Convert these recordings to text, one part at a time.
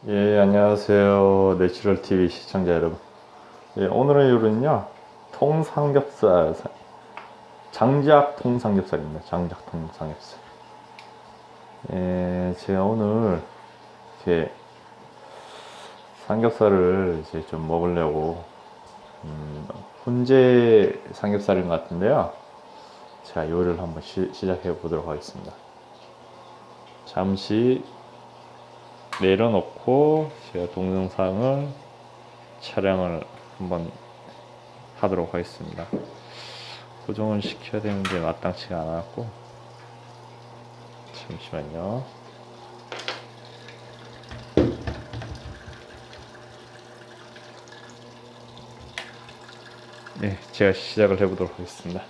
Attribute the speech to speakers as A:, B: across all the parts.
A: 예, 안녕하세요. 내추럴 TV 시청자 여러분. 예, 오늘의 요리는요, 통삼겹살, 장작 통삼겹살입니다. 장작 통삼겹살. 예, 제가 오늘 이렇게 삼겹살을 이제 좀 먹으려고, 훈제 삼겹살인 것 같은데요. 제가 요리를 한번 시작해 보도록 하겠습니다. 잠시 내려놓고 제가 동영상을 촬영을 한번 하도록 하겠습니다. 고정을 시켜야 되는데 마땅치가 않았고, 잠시만요. 네, 제가 시작을 해보도록 하겠습니다.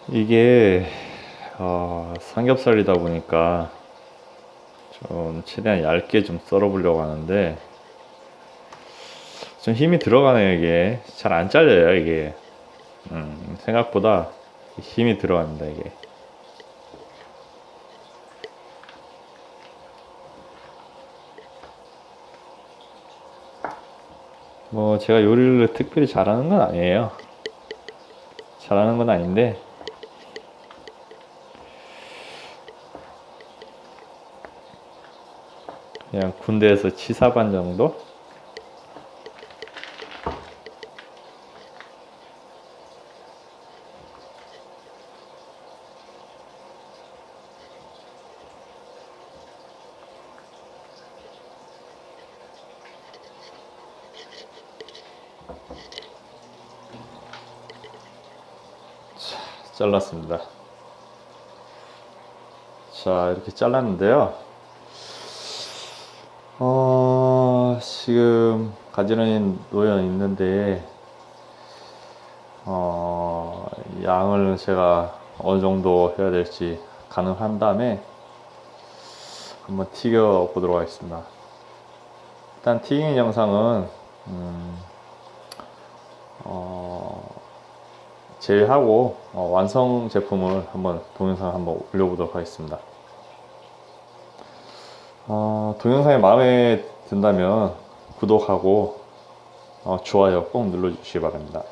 A: 이게 삼겹살이다 보니까 좀 최대한 얇게 좀 썰어 보려고 하는데 좀 힘이 들어가네요. 이게 잘 안 잘려요. 이게 생각보다 힘이 들어갑니다. 이게 뭐 제가 요리를 특별히 잘하는 건 아니에요. 잘하는 건 아닌데 그냥 군대에서 치사반 정도? 잘랐습니다. 자, 이렇게 잘랐는데요. 지금 가지런히 놓여 있는데, 양을 제가 어느 정도 해야 될지 가능한 다음에 한번 튀겨 보도록 하겠습니다. 일단 튀긴 영상은, 제외하고 완성 제품을 한번 동영상 한번 올려보도록 하겠습니다. 동영상이 마음에 든다면 구독하고 좋아요 꼭 눌러주시기 바랍니다.